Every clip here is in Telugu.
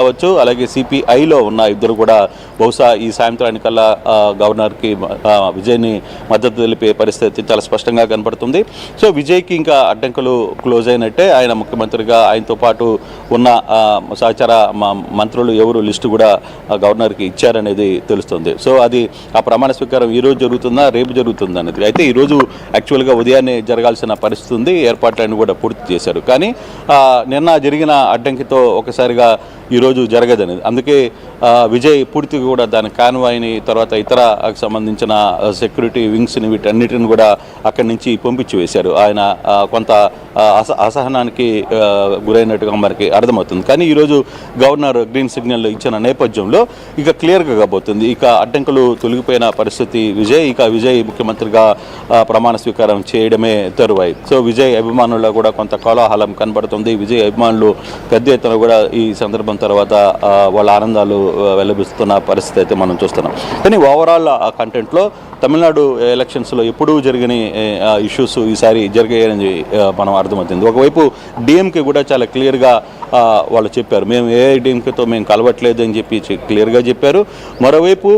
కావచ్చు, అలాగే సిపిఐలో ఉన్న ఇద్దరు కూడా బహుశా ఈ సాయంత్రానికల్లా గవర్నర్కి విజయ్ని మద్దతు తెలిపే పరిస్థితి చాలా స్పష్టంగా కనపడుతుంది. సో విజయ్కి ఇంకా అడ్డంకులు క్లోజ్ అయినట్టే. ఆయన ముఖ్యమంత్రిగా ఆయనతో పాటు ఉన్న సహచర మంత్రులు ఎవరు లిస్టు కూడా గవర్నర్కి ఇచ్చారనేది తెలుస్తుంది. సో అది ఆ ప్రమాణ స్వీకారం ఈరోజు జరుగుతుందా రేపు జరుగుతుందా అనేది అయితే ఈరోజు యాక్చువల్గా ఉదయాన్నే జరగాల్సిన పరిస్థితి ఉంది. ఏర్పాట్లన్నీ కూడా పూర్తి చేశారు. కానీ నిన్న జరిగిన అడ్డంకితో ఒకసారిగా ఈరోజు జరగదనేది. అందుకే విజయ్ పూర్తిగా కూడా దాని కాన్వాయ్ని తర్వాత ఇతర సంబంధించిన సెక్యూరిటీ వింగ్స్ని వీటన్నిటిని కూడా అక్కడి నుంచి పంపించి వేశారు. ఆయన కొంత అసహనానికి గురైనట్టుగా మనకి అర్థమవుతుంది. కానీ ఈరోజు గవర్నర్ గ్రీన్ సిగ్నల్ ఇచ్చిన నేపథ్యంలో ఇక క్లియర్గా కాబోతుంది. ఇక అడ్డంకులు తొలగిపోయిన పరిస్థితి విజయ్ ముఖ్యమంత్రిగా ప్రమాణ స్వీకారం చేయడమే తరువాయి. సో విజయ్ అభిమానుల్లో కూడా కొంత కోలాహలం కనబడుతుంది. విజయ్ అభిమానులు పెద్ద ఎత్తున కూడా ఈ సందర్భం తర్వాత వాళ్ళ ఆనందాలు వెల్లబిస్తున్న పరిస్థితి అయితే మనం చూస్తున్నాం. కానీ ఓవరాల్ ఆ కంటెంట్లో తమిళనాడు ఎలక్షన్స్లో ఎప్పుడూ జరిగిన ఇష్యూస్ ఈసారి జరిగాయని మనం అర్థమవుతుంది. ఒకవైపు డిఎంకే కూడా చాలా క్లియర్గా వాళ్ళు చెప్పారు, మేము ఏఐడిఎంకేతో మేము కలవట్లేదు అని చెప్పి క్లియర్గా చెప్పారు. మరోవైపు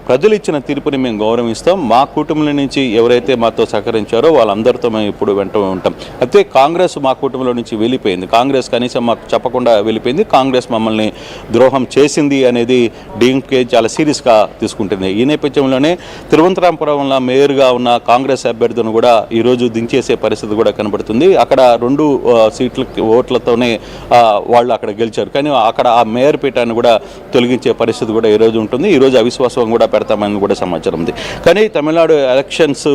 ప్రజలు ఇచ్చిన తీర్పుని మేము గౌరవిస్తాం, మా కూటమిల నుంచి ఎవరైతే మాతో సహకరించారో వాళ్ళందరితో మేము ఇప్పుడు వెంట ఉంటాం. అయితే కాంగ్రెస్ మా కూటమిలో నుంచి వెళ్ళిపోయింది, కాంగ్రెస్ కనీసం మాకు చెప్పకుండా వెళ్ళిపోయింది, కాంగ్రెస్ మమ్మల్ని ద్రోహం చేసింది అనేది డిఎంకే చాలా సీరియస్గా తీసుకుంటుంది. ఈ నేపథ్యంలోనే తిరువనంతపురంలో మేయర్గా ఉన్న కాంగ్రెస్ అభ్యర్థులను కూడా ఈరోజు దించేసే పరిస్థితి కూడా కనబడుతుంది. అక్కడ 2 సీట్ల ఓట్లతోనే వాళ్ళు అక్కడ గెలిచారు. కానీ అక్కడ ఆ మేయర్ పీఠాన్ని కూడా తొలగించే పరిస్థితి కూడా ఈరోజు ఉంటుంది. ఈరోజు అవిశ్వాసం కూడా పెడతామని కూడా సమాచారం ఉంది. కానీ తమిళనాడు ఎలక్షన్స్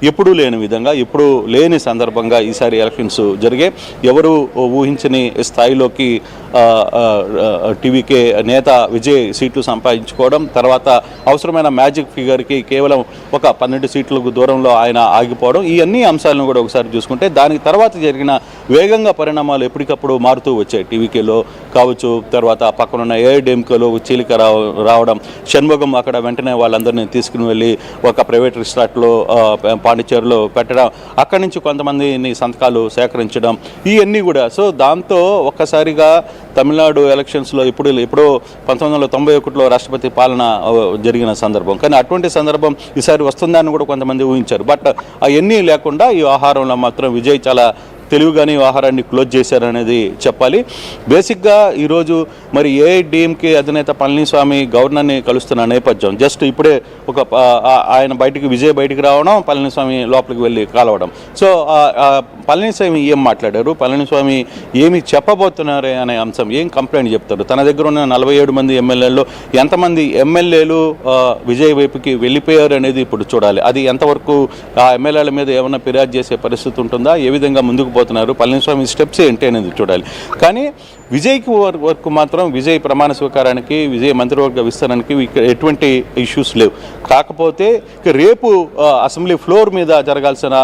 ఎప్పుడూ లేని విధంగా ఎప్పుడూ లేని సందర్భంగా ఈసారి ఎలక్షన్స్ జరిగే ఎవరు ఊహించని స్థాయిలోకి టీవీకే నేత విజయ్ సీట్లు సంపాదించుకోవడం, తర్వాత అవసరమైన మ్యాజిక్ ఫిగర్కి కేవలం ఒక 12 సీట్లకు దూరంలో ఆయన ఆగిపోవడం, ఈ అన్ని అంశాలను కూడా ఒకసారి చూసుకుంటే దానికి తర్వాత జరిగిన వేగంగా పరిణామాలు ఎప్పటికప్పుడు మారుతూ వచ్చాయి. టీవీకేలో కావచ్చు, తర్వాత పక్కనున్న ఏఐడిఎంకేలో చీలిక రావడం, షణ్ముగం అక్కడ వెంటనే వాళ్ళందరినీ తీసుకుని వెళ్ళి ఒక ప్రైవేట్ రిసార్ట్లో పాండిచేరిలో పెట్టడం, అక్కడి నుంచి కొంతమందిని సంతకాలు సేకరించడం, ఇవన్నీ కూడా. సో దాంతో ఒక్కసారిగా తమిళనాడు ఎలక్షన్స్లో ఎప్పుడో 1991లో రాష్ట్రపతి పాలన జరిగిన సందర్భం. కానీ అటువంటి సందర్భం ఈసారి వస్తుందని కూడా కొంతమంది ఊహించారు. బట్ అవన్నీ లేకుండా ఈ వ్యవహారంలో మాత్రం విజయ్ చాలా తెలివిగానే వ్యవహారాన్ని క్లోజ్ చేశారనేది చెప్పాలి. బేసిక్గా ఈరోజు మరి ఏఐడిఎంకే అధినేత పళనిస్వామి గవర్నర్ని కలుస్తున్న నేపథ్యం జస్ట్ ఇప్పుడే ఆయన విజయ్ బయటికి రావడం, పళనిస్వామి లోపలికి వెళ్ళి కలవడం. సో పళనిస్వామి ఏం మాట్లాడారు, పళనిస్వామి ఏమి చెప్పబోతున్నారు అనే అంశం, ఏం కంప్లైంట్ చెప్తారు, తన దగ్గర ఉన్న 47 మంది ఎమ్మెల్యేల్లో ఎంతమంది ఎమ్మెల్యేలు విజయ్ వైపుకి వెళ్ళిపోయారు అనేది ఇప్పుడు చూడాలి. అది ఎంతవరకు ఆ ఎమ్మెల్యేల మీద ఏమైనా ఫిర్యాదు చేసే పరిస్థితి ఉంటుందా, ఏ విధంగా ముందుకు పోతున్నారు, పళనిస్వామి స్టెప్స్ ఏంటి అనేది చూడాలి. కానీ విజయ్కి వరకు మాత్రం విజయ్ ప్రమాణ స్వీకారానికి, విజయ్ మంత్రివర్గ విస్తరణకి ఎటువంటి ఇష్యూస్ లేవు. కాకపోతే రేపు అసెంబ్లీ ఫ్లోర్ మీద జరగాల్సిన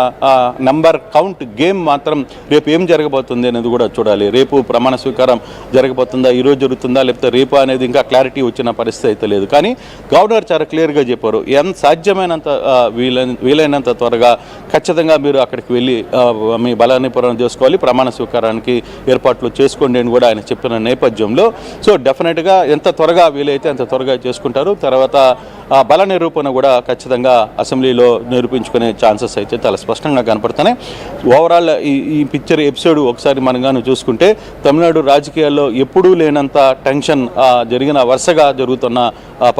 నంబర్ కౌంట్ గేమ్ మాత్రం రేపు ఏం జరగబోతుంది అనేది కూడా చూడాలి. రేపు ప్రమాణ స్వీకారం జరగబోతుందా, ఈరోజు జరుగుతుందా, లేకపోతే రేపు అనేది ఇంకా క్లారిటీ వచ్చిన పరిస్థితి అయితే లేదు. కానీ గవర్నర్ చాలా క్లియర్గా చెప్పారు, ఎంత సాధ్యమైనంత వీలైనంత త్వరగా ఖచ్చితంగా మీరు అక్కడికి వెళ్ళి మీ బలాన్ని చేసుకోవాలి, ప్రమాణ స్వీకారానికి ఏర్పాట్లు చేసుకోండి అని కూడా ఆయన చెప్పిన నేపథ్యంలో సో డెఫినెట్గా ఎంత త్వరగా వీలైతే అంత త్వరగా చేసుకుంటారు. తర్వాత బల నిరూపణ కూడా ఖచ్చితంగా అసెంబ్లీలో నిరూపించుకునే ఛాన్సెస్ అయితే చాలా స్పష్టంగా కనపడుతున్నాయి. ఓవరాల్ ఈ పిక్చర్ ఎపిసోడ్ ఒకసారి మనగాను చూసుకుంటే తమిళనాడు రాజకీయాల్లో ఎప్పుడూ లేనంత టెన్షన్ వరుసగా జరుగుతున్న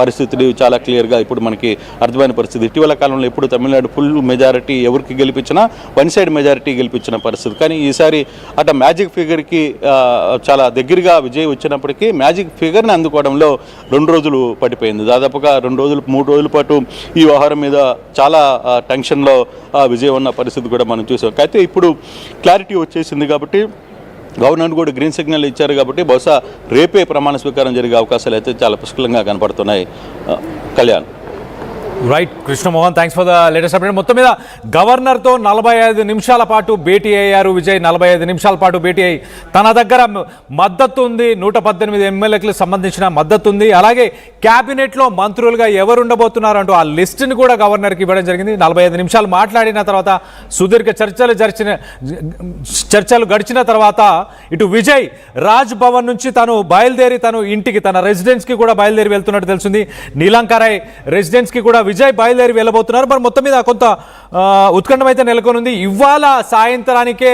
పరిస్థితులు చాలా క్లియర్గా ఇప్పుడు మనకి అర్థమైన పరిస్థితి. ఇటీవల కాలంలో ఎప్పుడు తమిళనాడు ఫుల్ మెజారిటీ ఎవరికి గెలిపించినా వన్ సైడ్ మెజారిటీ గెలిపించిన పరిస్థితి. కానీ ఈసారి అట మ్యాజిక్ ఫిగర్కి చాలా దగ్గరగా విజయ్ వచ్చినప్పటికీ మ్యాజిక్ ఫిగర్ని అందుకోవడంలో 2 రోజులు పడిపోయింది. దాదాపుగా 3 రోజుల పాటు ఈ వ్యవహారం మీద చాలా టెన్షన్లో విజయ్ ఉన్న పరిస్థితి కూడా మనం చూసాం. అయితే ఇప్పుడు క్లారిటీ వచ్చేసింది కాబట్టి గవర్నర్ కూడా గ్రీన్ సిగ్నల్ ఇచ్చారు కాబట్టి బహుశా రేపే ప్రమాణ స్వీకారం జరిగే అవకాశాలు అయితే చాలా పుష్కలంగా కనపడుతున్నాయి. Kalyan, right Krishnamohan, thanks for the latest update. మొత్తం మీద గవర్నర్తో 45 నిమిషాల పాటు భేటీ అయ్యారు విజయ్. 45 నిమిషాల పాటు భేటీ అయ్యి తన దగ్గర మద్దతు ఉంది, 118 ఎమ్మెల్యేలకు సంబంధించిన మద్దతు ఉంది. అలాగే క్యాబినెట్లో మంత్రులుగా ఎవరు ఉండబోతున్నారు అంటూ ఆ లిస్టుని కూడా గవర్నర్కి ఇవ్వడం జరిగింది. 45 నిమిషాలు మాట్లాడిన తర్వాత సుదీర్ఘ చర్చలు గడిచిన తర్వాత ఇటు విజయ్ రాజ్ భవన్ నుంచి తను బయలుదేరి తను ఇంటికి తన రెసిడెన్స్కి కూడా బయలుదేరి వెళ్తున్నట్టు తెలిసింది. నీలంకరాయ్ రెసిడెన్స్కి కూడా విజయ్ బయలుదేరి వెళ్ళబోతున్నారు. మరి మొత్తం మీద కొంత ఉత్కంఠం అయితే నెలకొనుంది. ఇవాళ సాయంత్రానికే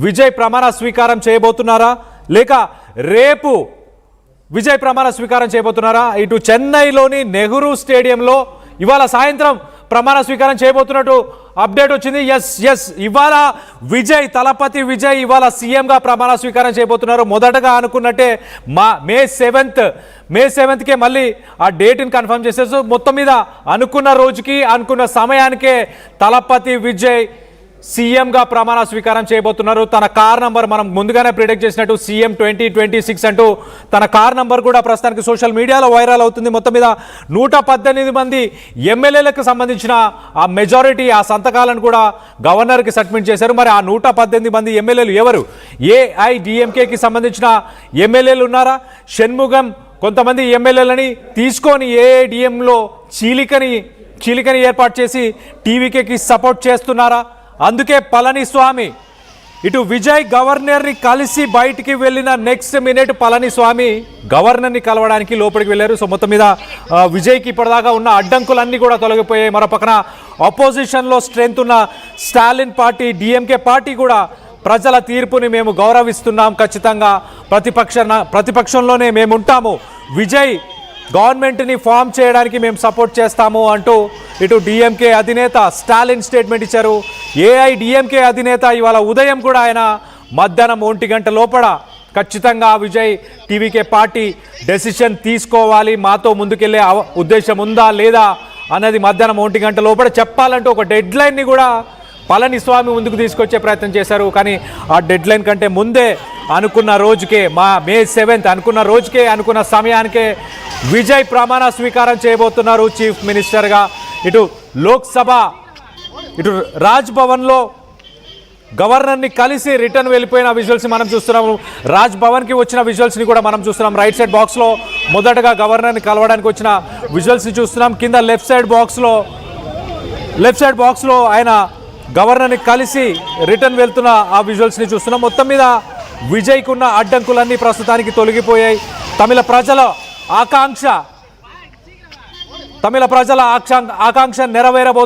విజయ్ ప్రమాణ స్వీకారం చేయబోతున్నారా, లేక రేపు విజయ్ ప్రమాణ స్వీకారం చేయబోతున్నారా? ఇటు చెన్నైలోని నెహ్రూ స్టేడియంలో ఇవాళ సాయంత్రం ప్రమాణ స్వీకారం చేయబోతున్నట్టు అప్డేట్ వచ్చింది. ఎస్ ఇవాళ విజయ్ తలపతి విజయ్ ఇవాళ సీఎంగా ప్రమాణ స్వీకారం చేయబోతున్నారు. మొదటగా అనుకున్నట్టే మే 7కే మళ్ళీ ఆ డేట్ని కన్ఫర్మ్ చేసేసి మొత్తం మీద అనుకున్న రోజుకి అనుకున్న సమయానికే తలపతి విజయ్ సీఎంగా ప్రమాణ స్వీకారం చేయబోతున్నారు. తన కార్ నంబర్ మనం ముందుగానే ప్రిడిక్ట్ చేసినట్టు సీఎం 2026 అంటూ తన కార్ నంబర్ కూడా ప్రస్తుతానికి సోషల్ మీడియాలో వైరల్ అవుతుంది. మొత్తం మీద 118 మంది ఎమ్మెల్యేలకు సంబంధించిన ఆ మెజారిటీ ఆ సంతకాలను కూడా గవర్నర్కి సబ్మిట్ చేశారు. మరి ఆ 118 మంది ఎమ్మెల్యేలు ఎవరు? ఏఐడిఎంకేకి సంబంధించిన ఎమ్మెల్యేలు ఉన్నారా? షణ్ముగం కొంతమంది ఎమ్మెల్యేలని తీసుకొని ఏఐడిఎంలో చీలికని ఏర్పాటు చేసి టీవీకేకి సపోర్ట్ చేస్తున్నారా? అందుకే పళనిస్వామి ఇటు విజయ్ గవర్నర్ని కలిసి బయటికి వెళ్ళిన నెక్స్ట్ మినిట్ పళనిస్వామి గవర్నర్ని కలవడానికి లోపలికి వెళ్ళారు. సో మొత్తం మీద విజయ్కి ఇప్పటిదాకా ఉన్న అడ్డంకులన్నీ కూడా తొలగిపోయాయి. మరో పక్కన అపోజిషన్లో స్ట్రెంత్ ఉన్న స్టాలిన్ పార్టీ, డిఎంకే పార్టీ కూడా ప్రజల తీర్పుని మేము గౌరవిస్తున్నాం, ఖచ్చితంగా ప్రతిపక్షంలోనే మేము ఉంటాము, విజయ్ గవర్నమెంట్ని ఫామ్ చేయడానికి మేము సపోర్ట్ చేస్తాము అంటూ ఇటు డిఎంకే అధినేత స్టాలిన్ స్టేట్మెంట్ ఇచ్చారు. ఏఐడిఎంకే అధినేత ఇవాళ ఉదయం కూడా ఆయన మధ్యాహ్నం 1 గంట లోపల ఖచ్చితంగా విజయ్ టీవీకే పార్టీ డెసిషన్ తీసుకోవాలి, మాతో ముందుకెళ్లే ఉద్దేశం ఉందా లేదా అన్నది మధ్యాహ్నం 1 గంట లోపల చెప్పాలంటూ ఒక డెడ్ లైన్ని కూడా పళనిస్వామి ముందుకు తీసుకొచ్చే ప్రయత్నం చేశారు. కానీ ఆ డెడ్ లైన్ కంటే ముందే అనుకున్న రోజుకే మే 7 అనుకున్న రోజుకే అనుకున్న సమయానికే విజయ్ ప్రమాణ స్వీకారం చేయబోతున్నారు చీఫ్ మినిస్టర్గా. ఇటు లోక్సభ ఇటు రాజ్ భవన్లో గవర్నర్ని కలిసి రిటర్న్ వెళ్ళిపోయిన విజువల్స్ని మనం చూస్తున్నాము. రాజ్ భవన్కి వచ్చిన విజువల్స్ని కూడా మనం చూస్తున్నాం. రైట్ సైడ్ బాక్స్లో మొదటగా గవర్నర్ని కలవడానికి వచ్చిన విజువల్స్ని చూస్తున్నాం. కింద లెఫ్ట్ సైడ్ బాక్స్లో ఆయన గవర్నర్ని కలిసి రిటర్న్ వెళ్తున్న ఆ విజువల్స్ని చూస్తున్నాం. మొత్తం మీద విజయ్కు ఉన్న అడ్డంకులన్నీ ప్రస్తుతానికి తొలగిపోయాయి. తమిళ ప్రజల ఆకాంక్ష నెరవేరబోతుంది.